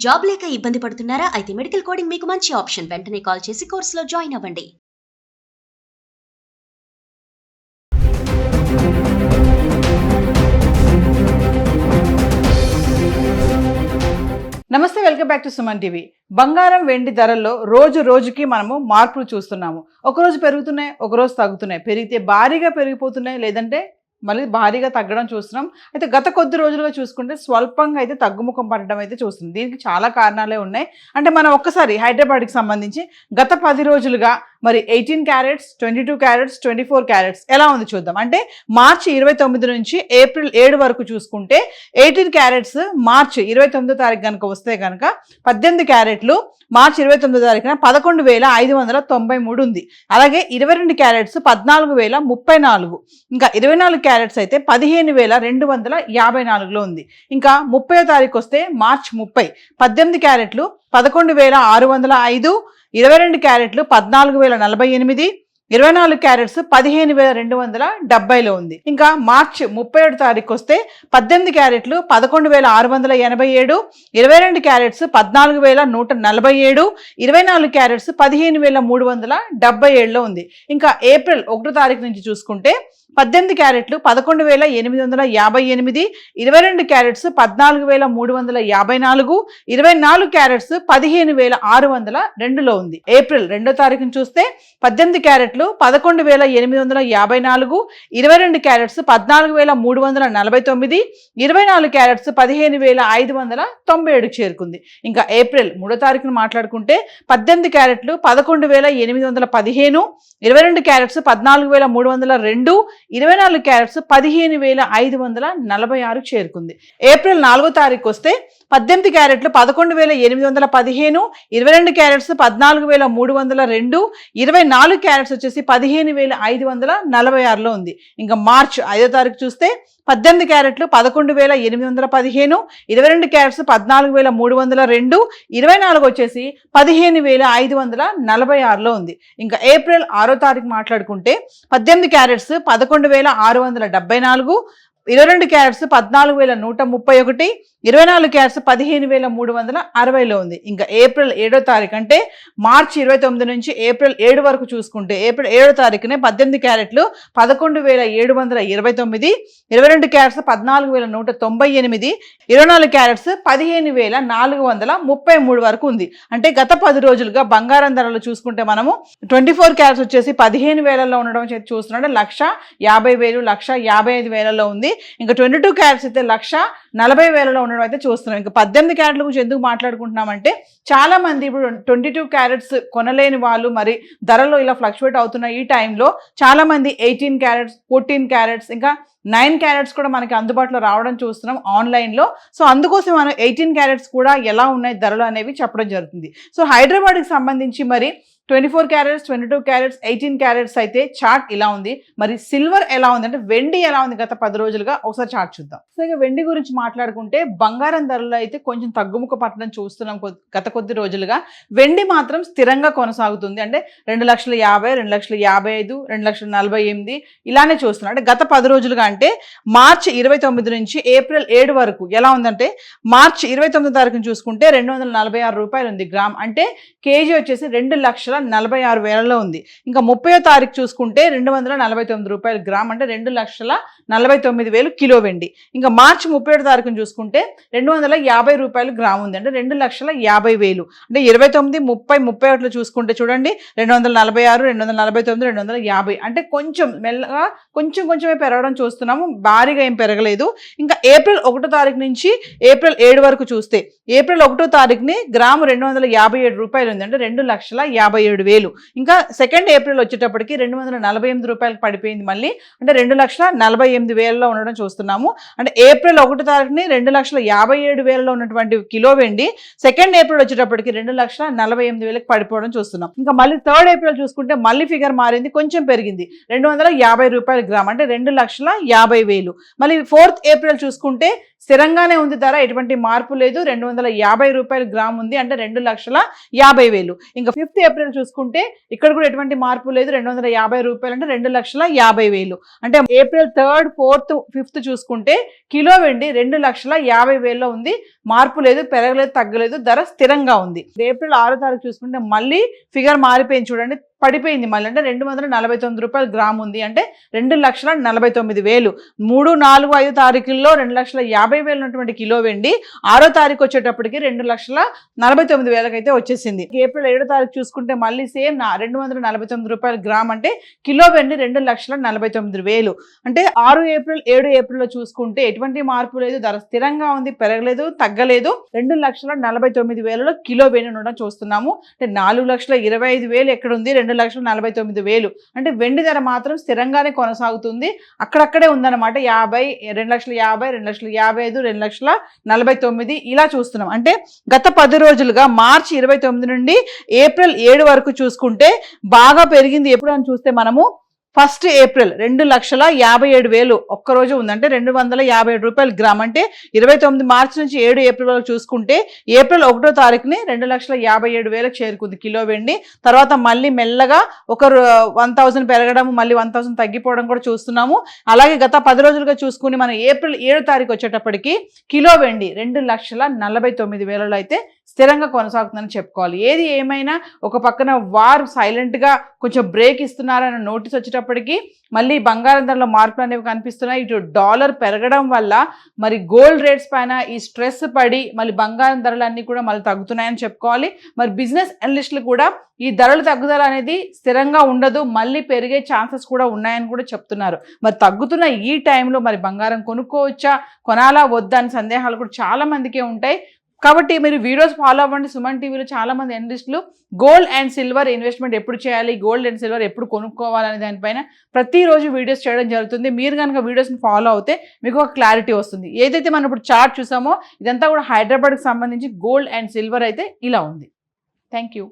Job లేక ఇబ్బంది పడుతున్నారా? అయితే మెడికల్ కోడింగ్ మీకు మంచి ఆప్షన్. వెంటనే కాల్ చేసి కోర్సులో జాయిన్ అవ్వండి. నమస్తే, welcome back to Suman TV. బంగారం వెండి ధరల్లో రోజు రోజుకి మనము మార్పులు చూస్తున్నాము. ఒకరోజు పెరుగుతున్నాయి, ఒకరోజు తగ్గుతున్నాయి. పెరిగితే భారీగా పెరిగిపోతున్నాయి, లేదంటే మళ్ళీ భారీగా తగ్గడం చూస్తున్నాం. అయితే గత కొద్ది రోజులుగా చూసుకుంటే స్వల్పంగా అయితే తగ్గుముఖం పడడం అయితే చూస్తుంది. దీనికి చాలా కారణాలే ఉన్నాయి. అంటే మనం ఒక్కసారి హైదరాబాద్కి సంబంధించి గత 10 రోజులుగా మరి 18 క్యారెట్స్, 22 క్యారెట్స్, 24 క్యారెట్స్ ఎలా ఉంది చూద్దాం. అంటే మార్చి 29 నుంచి ఏప్రిల్ 7 వరకు చూసుకుంటే 18 క్యారెట్స్ మార్చి 29వ తారీఖు కనుక వస్తే కనుక 18 క్యారెట్లు మార్చి 29వ తారీఖున 11,593 ఉంది. అలాగే 22 క్యారెట్స్ 14,034. ఇంకా 24 క్యారెట్స్ అయితే 15,254లో ఉంది. ఇంకా 30వ తారీఖు వస్తే మార్చి 30 18 క్యారెట్లు 11,605, 22 క్యారెట్లు 14,048, 24 క్యారెట్స్ 15,270లో ఉంది. ఇంకా మార్చి 31 తారీఖు వస్తే 18 క్యారెట్లు 11,687, 22 క్యారెట్స్ 14,147, 24 క్యారెట్స్ 15,377లో ఉంది. ఇంకా ఏప్రిల్ 1 తారీఖు నుంచి చూసుకుంటే 18 క్యారెట్లు 11,858, 22 క్యారెట్స్ 14,354, 24 క్యారెట్స్ 15,602లో ఉంది. ఏప్రిల్ 2వ తారీఖును చూస్తే 18 క్యారెట్లు 11,854, 22 క్యారెట్స్ 14,349, 24 క్యారెట్స్ 15,597 చేరుకుంది. ఇంకా ఏప్రిల్ 3వ తారీఖును మాట్లాడుకుంటే 18 క్యారెట్లు 11,815, 22 క్యారెట్స్ 14,302, 24 క్యారెట్స్ 15,546 చేరుకుంది. ఏప్రిల్ 4వ తారీఖు వస్తే 18 క్యారెట్లు 11,815, 22 క్యారెట్స్ 14,302, 24 క్యారెట్స్ వచ్చేసి 15,546లో ఉంది. ఇంకా మార్చ్ 5వ తారీఖు చూస్తే 18 క్యారెట్లు 11,815, 22 క్యారెట్స్ 14,302, 24 వచ్చేసి 15,546లో ఉంది. ఇంకా ఏప్రిల్ 6వ తారీఖు మాట్లాడుకుంటే 18 క్యారెట్స్ 11,674, 22 క్యారెట్స్ 14,131, 24 క్యారెట్స్ 15,360లో ఉంది. ఇంకా ఏప్రిల్ 7వ తారీఖు అంటే మార్చి 29 నుంచి ఏప్రిల్ 7 వరకు చూసుకుంటే ఏప్రిల్ 7వ తారీఖునే 18 క్యారెట్లు 11,729, 22 క్యారెట్స్ 14,198, 24 క్యారెట్స్ 15,433 వరకు ఉంది. అంటే గత 10 రోజులుగా బంగారం ధరలు చూసుకుంటే మనము 24 క్యారెట్స్ వచ్చేసి 15,000లో ఉండడం చూస్తున్నాం. 1,50,000, 1,55,000లో ఉంది. ఇంకా 22 క్యారెట్స్ అయితే 1,40,000లో ఉండడం అయితే చూస్తున్నాం. ఇంకా 18 క్యారెట్ల గురించి ఎందుకు మాట్లాడుకుంటున్నామంటే చాలా మంది ఇప్పుడు 22 క్యారెట్స్ కొనలేని వాళ్ళు మరి ధరలో ఇలా ఫ్లక్చువేట్ అవుతున్న ఈ టైంలో చాలా మంది 18 క్యారెట్స్, 14 క్యారెట్స్, ఇంకా 9 క్యారెట్స్ కూడా మనకి అందుబాటులో రావడం చూస్తున్నాం ఆన్లైన్లో. సో అందుకోసం మనం 18 క్యారెట్స్ కూడా ఎలా ఉన్నాయి ధరలు అనేవి చెప్పడం జరుగుతుంది. సో హైదరాబాద్కి సంబంధించి మరి 24 క్యారెట్స్, 22 క్యారెట్స్, 18 క్యారెట్స్ అయితే చార్ట్ ఇలా ఉంది. మరి సిల్వర్ ఎలా ఉంది అంటే వెండి ఎలా ఉంది గత 10 రోజులుగా ఒకసారి చార్ట్ చూద్దాం. సో ఇక వెండి గురించి మాట్లాడుకుంటే బంగారం ధరలో అయితే కొంచెం తగ్గుముఖ పట్టడం చూస్తున్నాం గత కొద్ది రోజులుగా. వెండి మాత్రం స్థిరంగా కొనసాగుతుంది. అంటే 2,50,000, 2,55,000, 2,48,000 ఇలానే చూస్తున్నాం. అంటే గత 10 రోజులుగా అంటే మార్చి 29 నుంచి ఏప్రిల్ 7 వరకు ఎలా ఉందంటే మార్చి 29 తారీఖున చూసుకుంటే 246 రూపాయలు ఉంది గ్రామ్. అంటే కేజీ వచ్చేసి 2,46,000లో ఉంది. ఇంకా 30వ తారీఖు చూసుకుంటే 249 రూపాయలు గ్రామ్. అంటే 2,49,000 కిలో వెండి. ఇంకా మార్చి 31 తారీఖున చూసుకుంటే 250 రూపాయలు గ్రామ్ ఉంది. అంటే 2,50,000. అంటే 29, 30, 31 చూసుకుంటే చూడండి 246, 249, 250. అంటే కొంచెం మెల్లగా కొంచెమే పెరగడం చూస్తున్నాము. భారీగా ఏం పెరగలేదు. ఇంకా ఏప్రిల్ 1వ తారీఖు నుంచి ఏప్రిల్ 7 వరకు చూస్తే ఏప్రిల్ 1వ తారీఖుని గ్రాము 257 రూపాయలు ఉంది. అంటే 2,57,000. ఇంకా 2nd ఏప్రిల్ వచ్చేటప్పటికి 248 రూపాయలకు పడిపోయింది మళ్ళీ. అంటే 2,48,000లో ఉండడం చూస్తున్నాము. అంటే ఏప్రిల్ 1వ తారీఖుని 2,57,000లో ఉన్నటువంటి కిలో వెండి 2nd ఏప్రిల్ వచ్చేటప్పటికి 2,48,000కి పడిపోవడం చూస్తున్నాం. ఇంకా మళ్ళీ 3rd ఏప్రిల్ చూసుకుంటే మళ్ళీ ఫిగర్ మారింది, కొంచెం పెరిగింది. 250 రూపాయలు గ్రామ్. అంటే 2,50,000. మళ్ళీ 4th ఏప్రిల్ చూసుకుంటే స్థిరంగానే ఉంది ధర, ఎటువంటి మార్పు లేదు. 250 రూపాయలు గ్రామ్ ఉంది, అంటే 2,50,000. ఇంకా 5th ఏప్రిల్ చూసుకుంటే ఇక్కడ కూడా ఎటువంటి మార్పు లేదు, 250 రూపాయలు అంటే 2,50,000. అంటే ఏప్రిల్ 3rd, 4th, 5th చూసుకుంటే కిలో వెండి 2,50,000లో ఉంది. మార్పు లేదు, పెరగలేదు, తగ్గలేదు, ధర స్థిరంగా ఉంది. ఏప్రిల్ 6వ తారీఖు చూసుకుంటే మళ్ళీ ఫిగర్ మారిపోయింది చూడండి, పడిపోయింది మళ్ళీ. అంటే 249 రూపాయలు గ్రామ్ ఉంది, అంటే 2,49,000. 3, 4, 5 తారీఖుల్లో 2,50,000 ఉన్నటువంటి కిలో వెండి 6వ తారీఖు వచ్చేటప్పటికి 2,49,000 అయితే వచ్చేసింది. ఏప్రిల్ 7వ తారీఖు చూసుకుంటే మళ్ళీ సేమ్ 249 రూపాయలు గ్రామ్, అంటే కిలో వెండి 2,49,000. అంటే 6 ఏప్రిల్ 7 ఏప్రిల్లో చూసుకుంటే ఎటువంటి మార్పు లేదు, ధర స్థిరంగా ఉంది, పెరగలేదు, తగ్గలేదు. 2,49,000లో కిలో వెండి ఉండడం చూస్తున్నాము. అంటే 4,25,000 ఎక్కడ ఉంది, 2,49,000. అంటే వెండి ధర మాత్రం స్థిరంగానే కొనసాగుతుంది, అక్కడక్కడే ఉందన్నమాట. 50, 2,50,000, 2,55,000, 2,49,000 ఇలా చూస్తున్నాం. అంటే గత 10 రోజులుగా మార్చి 29 నుండి ఏప్రిల్ 7 వరకు చూసుకుంటే బాగా పెరిగింది. ఎప్పుడు అని చూస్తే మనము 1st ఏప్రిల్ 2,57,000 ఒక్కరోజు ఉందంటే 257 రూపాయలు గ్రామ్. అంటే 29 మార్చి నుంచి 7 ఏప్రిల్ వరకు చూసుకుంటే ఏప్రిల్ 1వ తారీఖుని 2,57,000 చేరుకుంది కిలో వెండి. తర్వాత మళ్ళీ మెల్లగా ఒక 1,000 పెరగడం, మళ్ళీ 1,000 తగ్గిపోవడం కూడా చూస్తున్నాము. అలాగే గత 10 రోజులుగా చూసుకుని మనం ఏప్రిల్ 7 తారీఖు వచ్చేటప్పటికి కిలో వెండి 2,49,000 అయితే స్థిరంగా కొనసాగుతుందని చెప్పుకోవాలి. ఏది ఏమైనా ఒక పక్కన వార్ సైలెంట్గా కొంచెం బ్రేక్ ఇస్తున్నారన్న నోటీస్ వచ్చేటప్పటికి మళ్ళీ బంగారం ధరలో మార్పులు అనేవి కనిపిస్తున్నాయి. ఇటు డాలర్ పెరగడం వల్ల మరి గోల్డ్ రేట్స్ పైన ఈ స్ట్రెస్ పడి మళ్ళీ బంగారం ధరలన్నీ కూడా మళ్ళీ తగ్గుతున్నాయని చెప్పుకోవాలి. మరి బిజినెస్ అనలిస్టులు కూడా ఈ ధరల తగ్గుదల అనేది స్థిరంగా ఉండదు, మళ్ళీ పెరిగే ఛాన్సెస్ కూడా ఉన్నాయని కూడా చెప్తున్నారు. మరి తగ్గుతున్న ఈ టైంలో మరి బంగారం కొనుక్కోవచ్చా, కొనాలా వద్దా అని సందేహాలు కూడా చాలా మందికే ఉంటాయి. కాబట్టి మీరు వీడియోస్ ఫాలో అవ్వండి. సుమన్ టీవీలో చాలా మంది అనలిస్టులు గోల్డ్ అండ్ సిల్వర్ ఇన్వెస్ట్మెంట్ ఎప్పుడు చేయాలి, గోల్డ్ అండ్ సిల్వర్ ఎప్పుడు కొనుక్కోవాలనే దానిపైన ప్రతిరోజు వీడియోస్ చేయడం జరుగుతుంది. మీరు కనుక వీడియోస్ని ఫాలో అవుతే మీకు ఒక క్లారిటీ వస్తుంది. ఏదైతే మనం ఇప్పుడు చార్ట్ చూసామో ఇదంతా కూడా హైదరాబాద్కి సంబంధించి గోల్డ్ అండ్ సిల్వర్ అయితే ఇలా ఉంది. Thank you.